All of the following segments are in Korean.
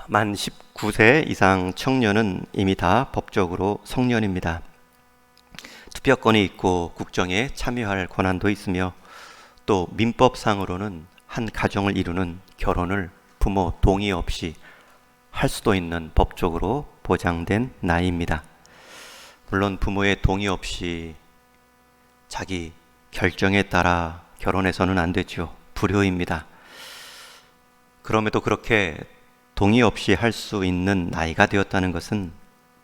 만 19세 이상 청년은 이미 다 법적으로 성년입니다. 투표권이 있고 국정에 참여할 권한도 있으며 또 민법상으로는 한 가정을 이루는 결혼을 부모 동의 없이 할 수도 있는 법적으로 보장된 나이입니다. 물론 부모의 동의 없이 자기 결정에 따라 결혼해서는 안 되죠. 불효입니다. 그럼에도 그렇게 동의 없이 할 수 있는 나이가 되었다는 것은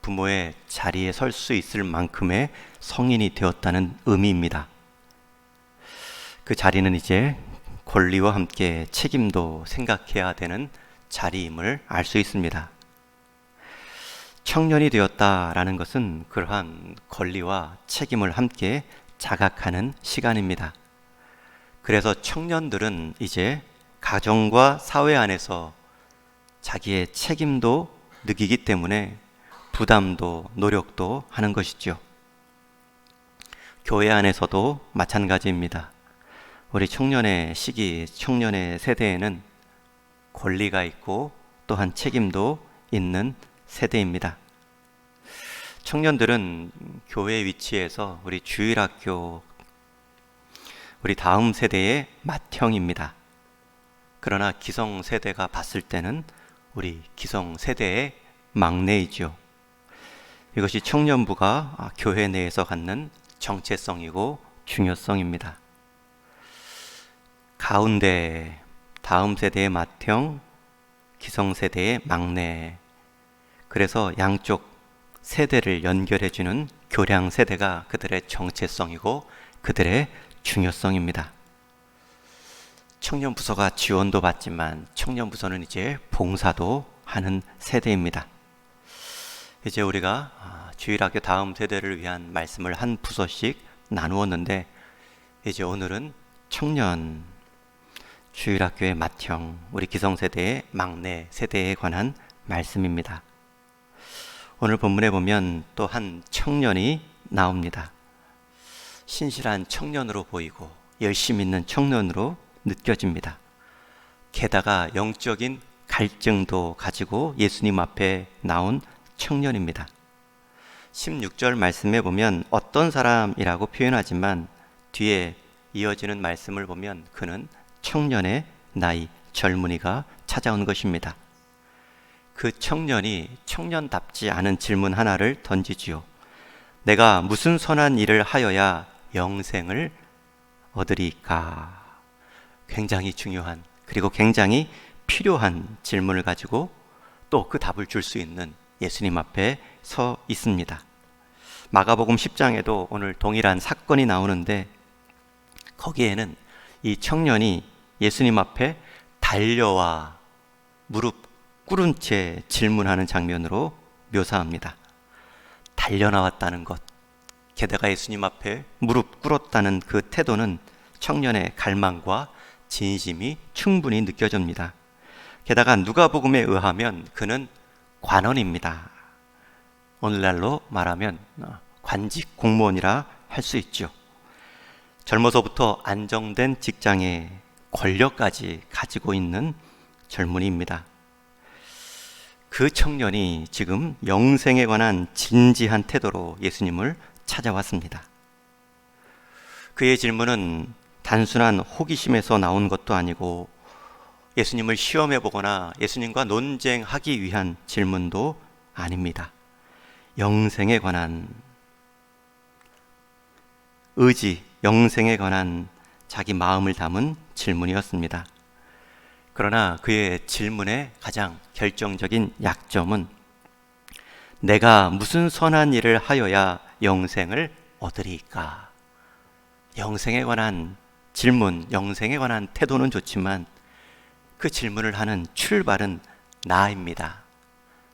부모의 자리에 설 수 있을 만큼의 성인이 되었다는 의미입니다. 그 자리는 이제 권리와 함께 책임도 생각해야 되는 자리임을 알 수 있습니다. 청년이 되었다라는 것은 그러한 권리와 책임을 함께 자각하는 시간입니다. 그래서 청년들은 이제 가정과 사회 안에서 자기의 책임도 느끼기 때문에 부담도 노력도 하는 것이죠. 교회 안에서도 마찬가지입니다. 우리 청년의 시기, 청년의 세대에는 권리가 있고 또한 책임도 있는 세대입니다. 청년들은 교회 위치에서 우리 주일학교, 우리 다음 세대의 맏형입니다. 그러나 기성세대가 봤을 때는 우리 기성세대의 막내이죠. 이것이 청년부가 교회 내에서 갖는 정체성이고 중요성입니다. 가운데 다음 세대의 맏형, 기성세대의 막내. 그래서 양쪽 세대를 연결해주는 교량세대가 그들의 정체성이고 그들의 중요성입니다. 청년부서가 지원도 받지만 청년부서는 이제 봉사도 하는 세대입니다. 이제 우리가 주일학교 다음 세대를 위한 말씀을 한 부서씩 나누었는데 이제 오늘은 청년, 주일학교의 맏형, 우리 기성세대의 막내 세대에 관한 말씀입니다. 오늘 본문에 보면 또 한 청년이 나옵니다. 신실한 청년으로 보이고 열심 있는 청년으로 느껴집니다. 게다가 영적인 갈증도 가지고 예수님 앞에 나온 청년입니다. 16절 말씀에 보면 어떤 사람이라고 표현하지만 뒤에 이어지는 말씀을 보면 그는 청년의 나이, 젊은이가 찾아온 것입니다. 그 청년이 청년답지 않은 질문 하나를 던지지요. 내가 무슨 선한 일을 하여야 영생을 얻으리까? 굉장히 중요한 그리고 굉장히 필요한 질문을 가지고 또 그 답을 줄 수 있는 예수님 앞에 서 있습니다. 마가복음 10장에도 오늘 동일한 사건이 나오는데 거기에는 이 청년이 예수님 앞에 달려와 무릎 꿇은 채 질문하는 장면으로 묘사합니다. 달려 나왔다는 것, 게다가 예수님 앞에 무릎 꿇었다는 그 태도는 청년의 갈망과 진심이 충분히 느껴집니다. 게다가 누가복음에 의하면 그는 관원입니다. 오늘날로 말하면 관직 공무원이라 할 수 있죠. 젊어서부터 안정된 직장에 권력까지 가지고 있는 젊은이입니다. 그 청년이 지금 영생에 관한 진지한 태도로 예수님을 찾아왔습니다. 그의 질문은 단순한 호기심에서 나온 것도 아니고 예수님을 시험해 보거나 예수님과 논쟁하기 위한 질문도 아닙니다. 영생에 관한 의지, 영생에 관한 자기 마음을 담은 질문이었습니다. 그러나 그의 질문의 가장 결정적인 약점은 내가 무슨 선한 일을 하여야 영생을 얻으리까? 영생에 관한 질문, 영생에 관한 태도는 좋지만 그 질문을 하는 출발은 나입니다.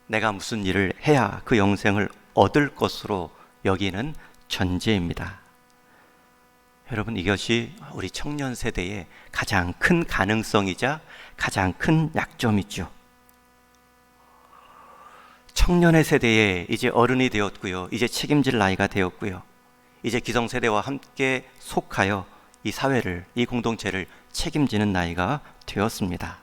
내가 무슨 일을 해야 그 영생을 얻을 것으로 여기는 전제입니다. 여러분, 이것이 우리 청년 세대의 가장 큰 가능성이자 가장 큰 약점이죠. 청년의 세대에 이제 어른이 되었고요. 이제 책임질 나이가 되었고요. 이제 기성세대와 함께 속하여 이 사회를, 이 공동체를 책임지는 나이가 되었습니다.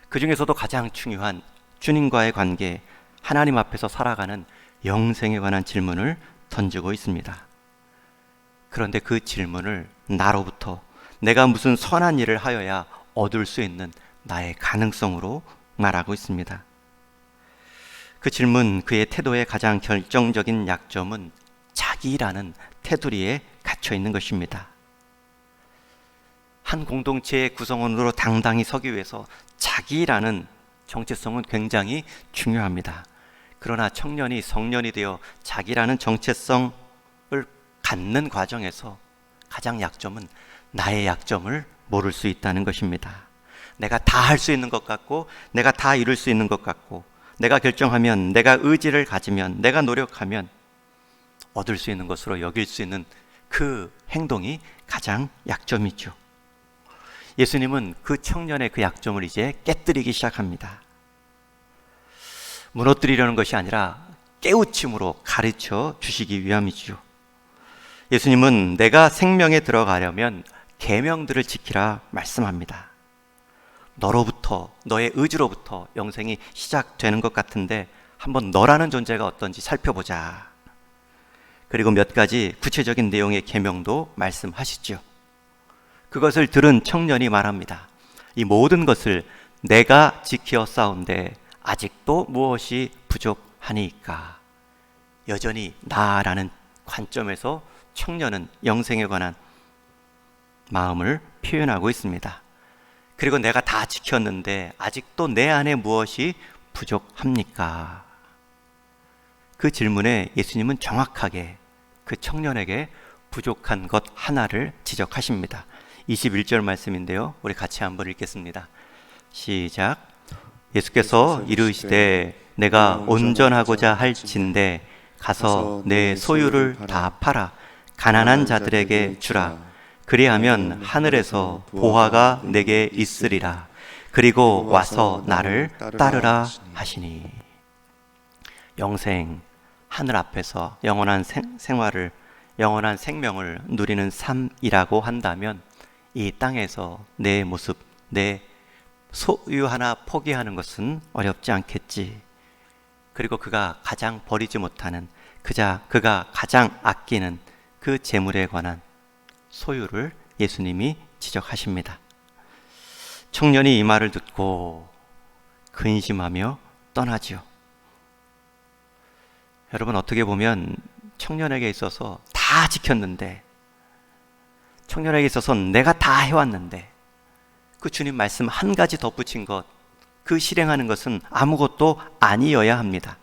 그 중에서도 가장 중요한 주님과의 관계, 하나님 앞에서 살아가는 영생에 관한 질문을 던지고 있습니다. 그런데 그 질문을 나로부터 내가 무슨 선한 일을 하여야 얻을 수 있는 나의 가능성으로 말하고 있습니다. 그 질문, 그의 태도의 가장 결정적인 약점은 자기라는 테두리에 갇혀 있는 것입니다. 한 공동체의 구성원으로 당당히 서기 위해서 자기라는 정체성은 굉장히 중요합니다. 그러나 청년이 성년이 되어 자기라는 정체성을 갖는 과정에서 가장 약점은 나의 약점을 모를 수 있다는 것입니다. 내가 다 할 수 있는 것 같고, 내가 다 이룰 수 있는 것 같고, 내가 결정하면, 내가 의지를 가지면, 내가 노력하면 얻을 수 있는 것으로 여길 수 있는 그 행동이 가장 약점이죠. 예수님은 그 청년의 그 약점을 이제 깨뜨리기 시작합니다. 무너뜨리려는 것이 아니라 깨우침으로 가르쳐 주시기 위함이죠. 예수님은 내가 생명에 들어가려면 계명들을 지키라 말씀합니다. 너로부터, 너의 의지로부터 영생이 시작되는 것 같은데 한번 너라는 존재가 어떤지 살펴보자. 그리고 몇 가지 구체적인 내용의 계명도 말씀하시죠. 그것을 들은 청년이 말합니다. 이 모든 것을 내가 지켜 싸운데 아직도 무엇이 부족하니까. 여전히 나라는 관점에서 청년은 영생에 관한 마음을 표현하고 있습니다. 그리고 내가 다 지켰는데 아직도 내 안에 무엇이 부족합니까? 그 질문에 예수님은 정확하게 그 청년에게 부족한 것 하나를 지적하십니다. 21절 말씀인데요, 우리 같이 한번 읽겠습니다. 시작. 예수께서 이르시되 내가 온전하고자 할진대 가서 내 소유를 다 팔아 가난한 자들에게 주라. 그리하면 하늘에서 보화가 내게 있으리라. 그리고 와서 나를 따르라 하시니. 영생, 하늘 앞에서 영원한 생활을, 영원한 생명을 누리는 삶이라고 한다면 이 땅에서 내 모습, 내 소유 하나 포기하는 것은 어렵지 않겠지. 그리고 그가 가장 버리지 못하는, 그가 가장 아끼는 그 재물에 관한 소유를 예수님이 지적하십니다. 청년이 이 말을 듣고 근심하며 떠나지요. 여러분, 어떻게 보면 청년에게 있어서 다 지켰는데, 청년에게 있어서 내가 다 해왔는데, 그 주님 말씀 한 가지 덧붙인 것, 그 실행하는 것은 아무것도 아니어야 합니다.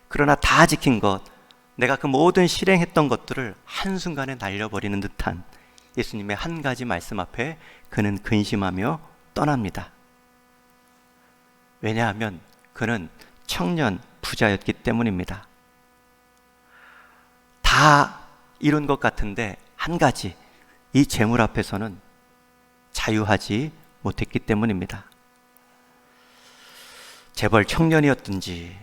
그러나 다 지킨 것, 내가 그 모든 실행했던 것들을 한순간에 날려버리는 듯한 예수님의 한 가지 말씀 앞에 그는 근심하며 떠납니다. 왜냐하면 그는 청년 부자였기 때문입니다. 다 이룬 것 같은데 한 가지, 이 재물 앞에서는 자유하지 못했기 때문입니다. 재벌 청년이었든지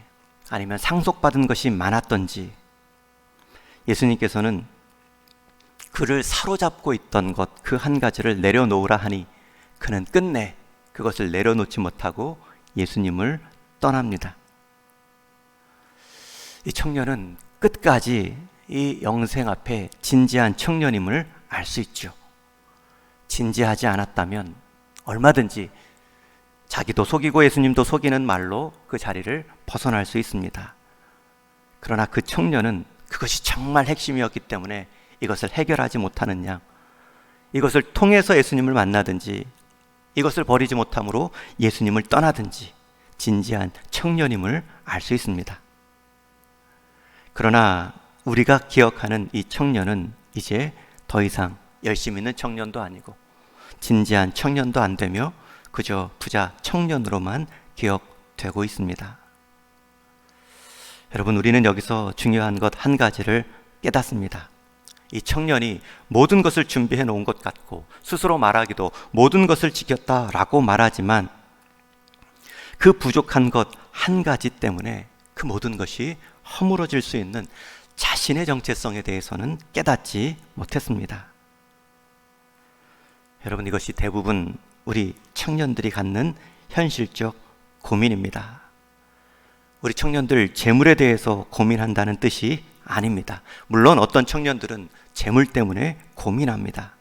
아니면 상속받은 것이 많았던지 예수님께서는 그를 사로잡고 있던 것 그 한 가지를 내려놓으라 하니 그는 끝내 그것을 내려놓지 못하고 예수님을 떠납니다. 이 청년은 끝까지 이 영생 앞에 진지한 청년임을 알 수 있죠. 진지하지 않았다면 얼마든지 자기도 속이고 예수님도 속이는 말로 그 자리를 벗어날 수 있습니다. 그러나 그 청년은 그것이 정말 핵심이었기 때문에 이것을 해결하지 못하는 양, 이것을 통해서 예수님을 만나든지 이것을 버리지 못함으로 예수님을 떠나든지 진지한 청년임을 알 수 있습니다. 그러나 우리가 기억하는 이 청년은 이제 더 이상 열심히 있는 청년도 아니고 진지한 청년도 안 되며 그저 부자 청년으로만 기억되고 있습니다. 여러분, 우리는 여기서 중요한 것 한 가지를 깨닫습니다. 이 청년이 모든 것을 준비해 놓은 것 같고 스스로 말하기도 모든 것을 지켰다라고 말하지만 그 부족한 것 한 가지 때문에 그 모든 것이 허물어질 수 있는 자신의 정체성에 대해서는 깨닫지 못했습니다. 여러분, 이것이 대부분 우리 청년들이 갖는 현실적 고민입니다. 우리 청년들 재물에 대해서 고민한다는 뜻이 아닙니다. 물론 어떤 청년들은 재물 때문에 고민합니다.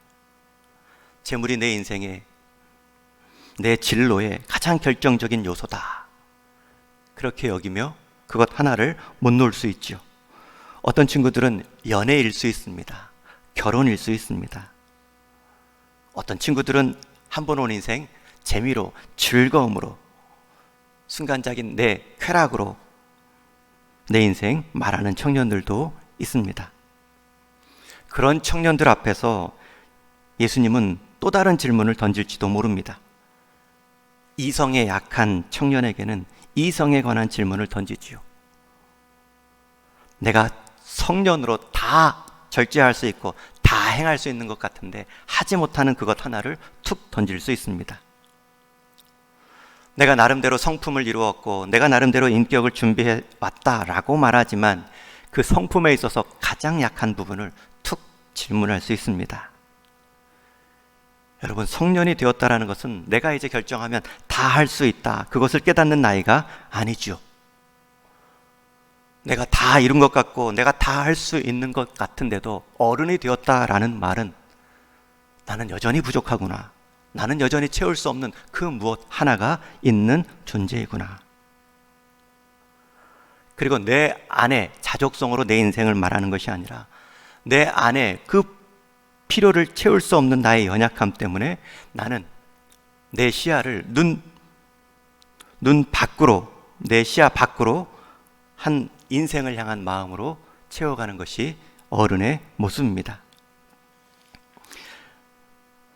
재물이 내 인생에, 내 진로의 가장 결정적인 요소다, 그렇게 여기며 그것 하나를 못 놓을 수 있죠. 어떤 친구들은 연애일 수 있습니다. 결혼일 수 있습니다. 어떤 친구들은 한 번 온 인생 재미로, 즐거움으로, 순간적인 내 쾌락으로 내 인생 말하는 청년들도 있습니다. 그런 청년들 앞에서 예수님은 또 다른 질문을 던질지도 모릅니다. 이성에 약한 청년에게는 이성에 관한 질문을 던지지요. 내가 성년으로 다 절제할 수 있고 다 행할 수 있는 것 같은데 하지 못하는 그것 하나를 툭 던질 수 있습니다. 내가 나름대로 성품을 이루었고 내가 나름대로 인격을 준비해 왔다라고 말하지만 그 성품에 있어서 가장 약한 부분을 툭 질문할 수 있습니다. 여러분, 성년이 되었다라는 것은 내가 이제 결정하면 다 할 수 있다, 그것을 깨닫는 나이가 아니죠. 내가 다 이룬 것 같고 내가 다 할 수 있는 것 같은데도 어른이 되었다라는 말은 나는 여전히 부족하구나, 나는 여전히 채울 수 없는 그 무엇 하나가 있는 존재이구나. 그리고 내 안에 자족성으로 내 인생을 말하는 것이 아니라 내 안에 그 필요를 채울 수 없는 나의 연약함 때문에 나는 내 시야를 눈 밖으로, 내 시야 밖으로 한 인생을 향한 마음으로 채워가는 것이 어른의 모습입니다.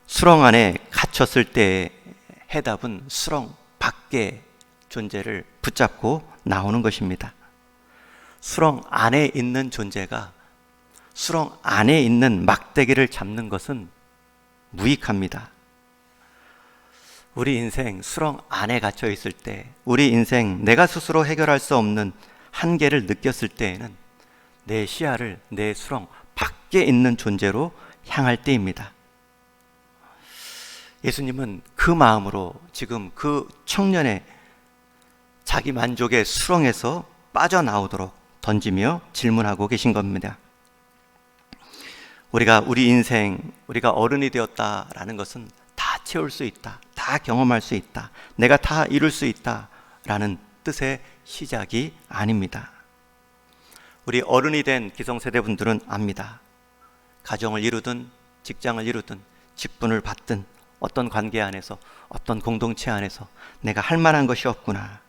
수렁 안에 갇혔을 때의 해답은 수렁 밖의 존재를 붙잡고 나오는 것입니다. 수렁 안에 있는 존재가 수렁 안에 있는 막대기를 잡는 것은 무익합니다. 우리 인생 수렁 안에 갇혀 있을 때, 우리 인생 내가 스스로 해결할 수 없는 한계를 느꼈을 때에는 내 시야를 내 수렁 밖에 있는 존재로 향할 때입니다. 예수님은 그 마음으로 지금 그 청년의 자기 만족의 수렁에서 빠져나오도록 던지며 질문하고 계신 겁니다. 우리 인생, 우리가 어른이 되었다라는 것은 다 채울 수 있다, 다 경험할 수 있다, 내가 다 이룰 수 있다라는 뜻의 시작이 아닙니다. 우리 어른이 된 기성세대 분들은 압니다. 가정을 이루든 직장을 이루든 직분을 받든 어떤 관계 안에서, 어떤 공동체 안에서 내가 할 만한 것이 없구나,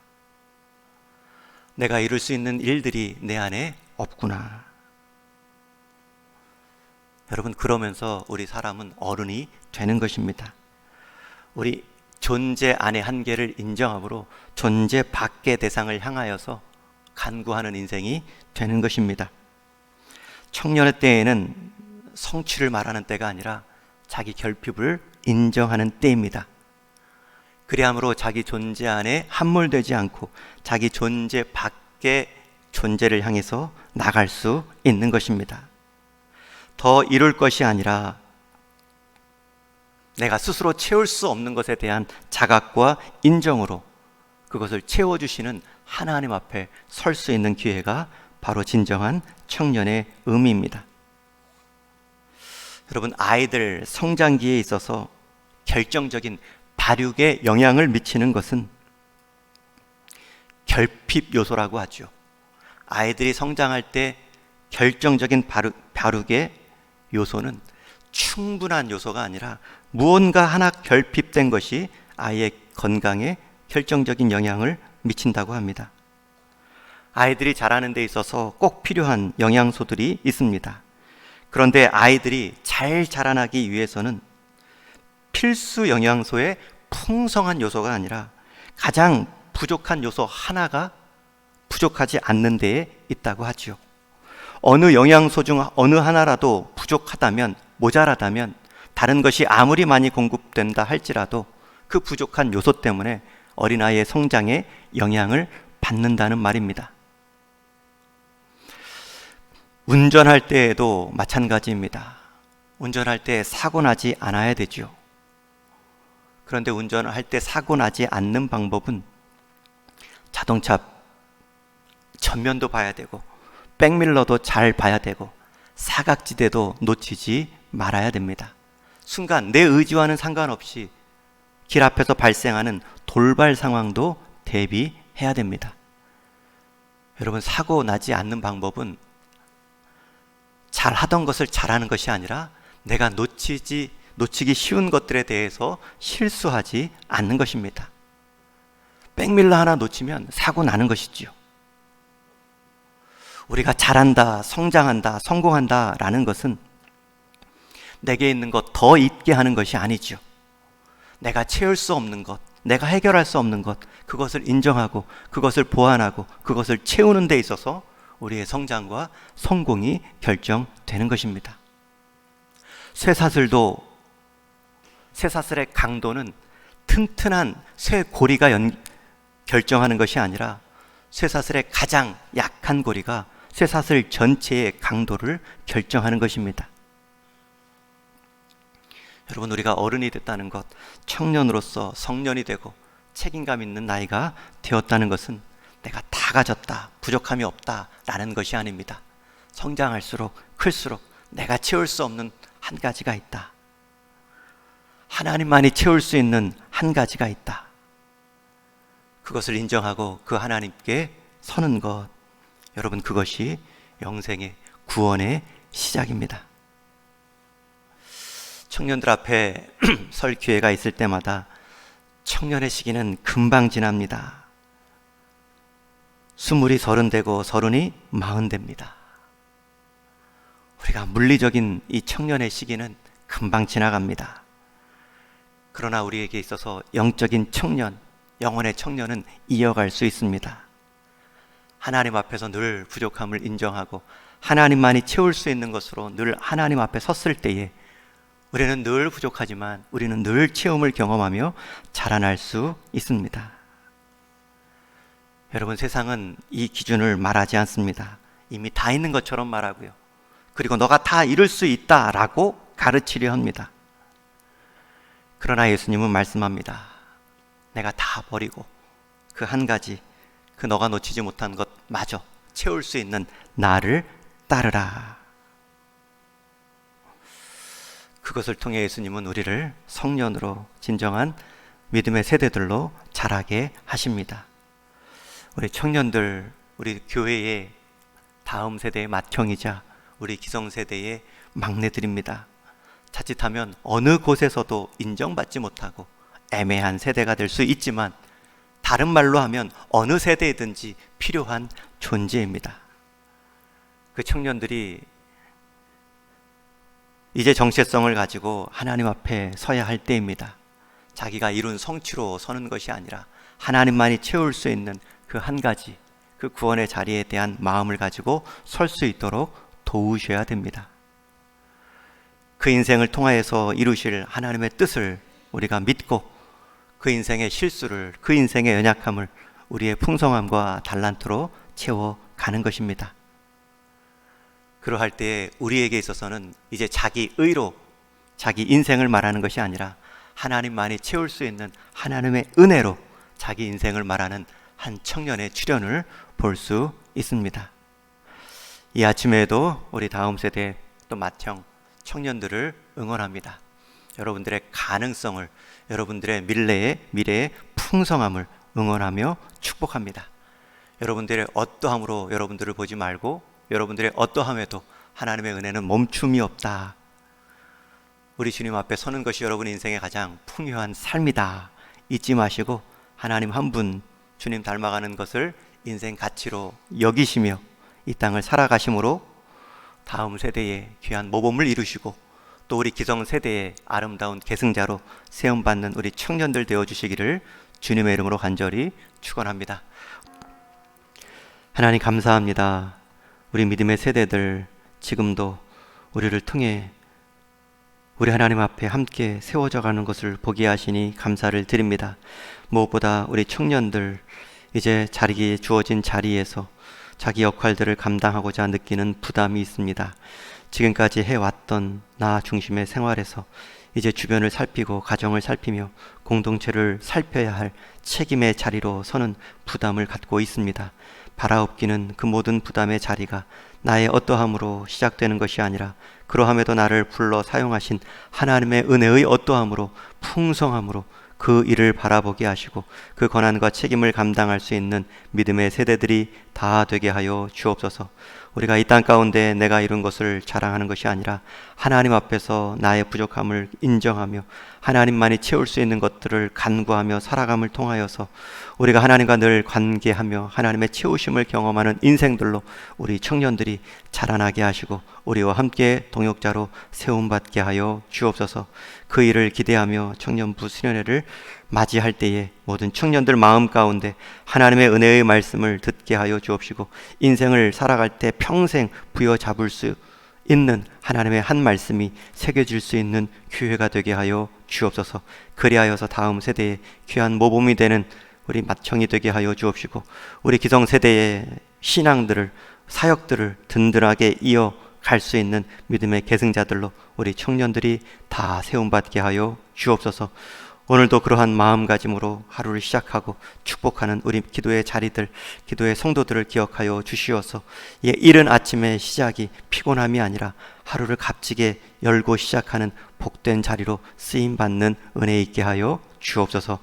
내가 이룰 수 있는 일들이 내 안에 없구나. 여러분, 그러면서 우리 사람은 어른이 되는 것입니다. 우리 존재 안의 한계를 인정함으로 존재 밖의 대상을 향하여서 간구하는 인생이 되는 것입니다. 청년의 때에는 성취를 말하는 때가 아니라 자기 결핍을 인정하는 때입니다. 그리함으로 자기 존재 안에 함몰되지 않고 자기 존재 밖의 존재를 향해서 나갈 수 있는 것입니다. 더 이룰 것이 아니라 내가 스스로 채울 수 없는 것에 대한 자각과 인정으로 그것을 채워주시는 하나님 앞에 설 수 있는 기회가 바로 진정한 청년의 의미입니다. 여러분, 아이들 성장기에 있어서 결정적인 발육에 영향을 미치는 것은 결핍 요소라고 하죠. 아이들이 성장할 때 결정적인 발육의 요소는 충분한 요소가 아니라 무언가 하나 결핍된 것이 아이의 건강에 결정적인 영향을 미친다고 합니다. 아이들이 자라는 데 있어서 꼭 필요한 영양소들이 있습니다. 그런데 아이들이 잘 자라나기 위해서는 필수 영양소의 풍성한 요소가 아니라 가장 부족한 요소 하나가 부족하지 않는 데에 있다고 하죠. 어느 영양소 중 어느 하나라도 부족하다면, 모자라다면 다른 것이 아무리 많이 공급된다 할지라도 그 부족한 요소 때문에 어린아이의 성장에 영향을 받는다는 말입니다. 운전할 때에도 마찬가지입니다. 운전할 때 사고 나지 않아야 되죠. 그런데 운전을 할 때 사고 나지 않는 방법은 자동차 전면도 봐야 되고 백밀러도 잘 봐야 되고 사각지대도 놓치지 말아야 됩니다. 순간 내 의지와는 상관없이 길 앞에서 발생하는 돌발 상황도 대비해야 됩니다. 여러분, 사고 나지 않는 방법은 잘 하던 것을 잘하는 것이 아니라 내가 놓치기 쉬운 것들에 대해서 실수하지 않는 것입니다. 백밀러 하나 놓치면 사고 나는 것이지요. 우리가 잘한다, 성장한다, 성공한다 라는 것은 내게 있는 것 더 있게 하는 것이 아니죠. 내가 채울 수 없는 것, 내가 해결할 수 없는 것, 그것을 인정하고 그것을 보완하고 그것을 채우는 데 있어서 우리의 성장과 성공이 결정되는 것입니다. 쇠사슬의 강도는 튼튼한 쇠고리가 결정하는 것이 아니라 쇠사슬의 가장 약한 고리가 쇠사슬 전체의 강도를 결정하는 것입니다. 여러분, 우리가 어른이 됐다는 것, 청년으로서 성년이 되고 책임감 있는 나이가 되었다는 것은 내가 다 가졌다, 부족함이 없다 라는 것이 아닙니다. 성장할수록 클수록 내가 채울 수 없는 한 가지가 있다. 하나님만이 채울 수 있는 한 가지가 있다. 그것을 인정하고 그 하나님께 서는 것, 여러분, 그것이 영생의 구원의 시작입니다. 청년들 앞에 설 기회가 있을 때마다 청년의 시기는 금방 지납니다. 20이 30 되고 30이 40 됩니다. 우리가 물리적인 이 청년의 시기는 금방 지나갑니다. 그러나 우리에게 있어서 영적인 청년, 영혼의 청년은 이어갈 수 있습니다. 하나님 앞에서 늘 부족함을 인정하고 하나님만이 채울 수 있는 것으로 늘 하나님 앞에 섰을 때에 우리는 늘 부족하지만 우리는 늘 채움을 경험하며 자라날 수 있습니다. 여러분, 세상은 이 기준을 말하지 않습니다. 이미 다 있는 것처럼 말하고요. 그리고 너가 다 이룰 수 있다라고 가르치려 합니다. 그러나 예수님은 말씀합니다. 내가 다 버리고 그 한 가지, 그 너가 놓치지 못한 것마저 채울 수 있는 나를 따르라. 그것을 통해 예수님은 우리를 성년으로, 진정한 믿음의 세대들로 자라게 하십니다. 우리 청년들, 우리 교회의 다음 세대의 맏형이자 우리 기성세대의 막내들입니다. 자칫하면 어느 곳에서도 인정받지 못하고 애매한 세대가 될 수 있지만 다른 말로 하면 어느 세대이든지 필요한 존재입니다. 그 청년들이 이제 정체성을 가지고 하나님 앞에 서야 할 때입니다. 자기가 이룬 성취로 서는 것이 아니라 하나님만이 채울 수 있는 그 한 가지, 그 구원의 자리에 대한 마음을 가지고 설 수 있도록 도우셔야 됩니다. 그 인생을 통하여서 이루실 하나님의 뜻을 우리가 믿고 그 인생의 실수를, 그 인생의 연약함을 우리의 풍성함과 달란트로 채워가는 것입니다. 그러할 때에 우리에게 있어서는 이제 자기 의로 자기 인생을 말하는 것이 아니라 하나님만이 채울 수 있는 하나님의 은혜로 자기 인생을 말하는 한 청년의 출현을 볼 수 있습니다. 이 아침에도 우리 다음 세대 또 맏형 청년들을 응원합니다. 여러분들의 가능성을, 여러분들의 미래의 풍성함을 응원하며 축복합니다. 여러분들의 어떠함으로 여러분들을 보지 말고 여러분들의 어떠함에도 하나님의 은혜는 멈춤이 없다. 우리 주님 앞에 서는 것이 여러분 인생의 가장 풍요한 삶이다. 잊지 마시고 하나님 한 분 주님 닮아가는 것을 인생 가치로 여기시며 이 땅을 살아가심으로 다음 세대의 귀한 모범을 이루시고 또 우리 기성세대의 아름다운 계승자로 세움받는 우리 청년들 되어주시기를 주님의 이름으로 간절히 축원합니다. 하나님 감사합니다. 우리 믿음의 세대들 지금도 우리를 통해 우리 하나님 앞에 함께 세워져 가는 것을 보게 하시니 감사를 드립니다. 무엇보다 우리 청년들 이제 주어진 자리에서 자기 역할들을 감당하고자 느끼는 부담이 있습니다. 지금까지 해왔던 나 중심의 생활에서 이제 주변을 살피고 가정을 살피며 공동체를 살펴야 할 책임의 자리로 서는 부담을 갖고 있습니다. 바라옵기는 그 모든 부담의 자리가 나의 어떠함으로 시작되는 것이 아니라 그러함에도 나를 불러 사용하신 하나님의 은혜의 어떠함으로, 풍성함으로 그 일을 바라보게 하시고 그 권한과 책임을 감당할 수 있는 믿음의 세대들이 다 되게 하여 주옵소서. 우리가 이 땅 가운데 내가 이룬 것을 자랑하는 것이 아니라 하나님 앞에서 나의 부족함을 인정하며 하나님만이 채울 수 있는 것들을 간구하며 살아감을 통하여서 우리가 하나님과 늘 관계하며 하나님의 채우심을 경험하는 인생들로 우리 청년들이 자라나게 하시고 우리와 함께 동역자로 세움받게 하여 주옵소서. 그 일을 기대하며 청년부 수련회를 맞이할 때에 모든 청년들 마음 가운데 하나님의 은혜의 말씀을 듣게 하여 주옵시고 인생을 살아갈 때 평생 부여잡을 수 있는 하나님의 한 말씀이 새겨질 수 있는 교회가 되게 하여 주옵소서. 그리하여서 다음 세대에 귀한 모범이 되는 우리 맏형이 되게 하여 주옵시고 우리 기성세대의 신앙들을, 사역들을 든든하게 이어갈 수 있는 믿음의 계승자들로 우리 청년들이 다 세움받게 하여 주옵소서. 오늘도 그러한 마음가짐으로 하루를 시작하고 축복하는 우리 기도의 자리들, 기도의 성도들을 기억하여 주시어서 이른 아침의 시작이 피곤함이 아니라 하루를 값지게 열고 시작하는 복된 자리로 쓰임받는 은혜 있게 하여 주옵소서.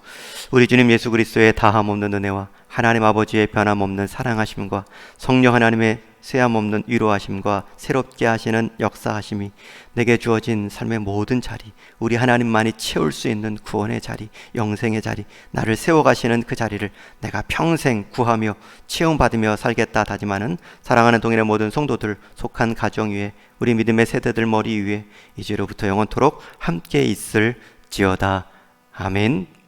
우리 주님 예수 그리스도의 다함없는 은혜와 하나님 아버지의 변함없는 사랑하심과 성령 하나님의 쇠함없는 위로하심과 새롭게 하시는 역사하심이 내게 주어진 삶의 모든 자리, 우리 하나님만이 채울 수 있는 구원의 자리, 영생의 자리, 나를 세워가시는 그 자리를 내가 평생 구하며 채움받으며 살겠다 다짐하는 사랑하는 동일의 모든 성도들 속한 가정 위에 우리 믿음의 세대들 머리 위에 이제로부터 영원토록 함께 있을지어다. 아멘.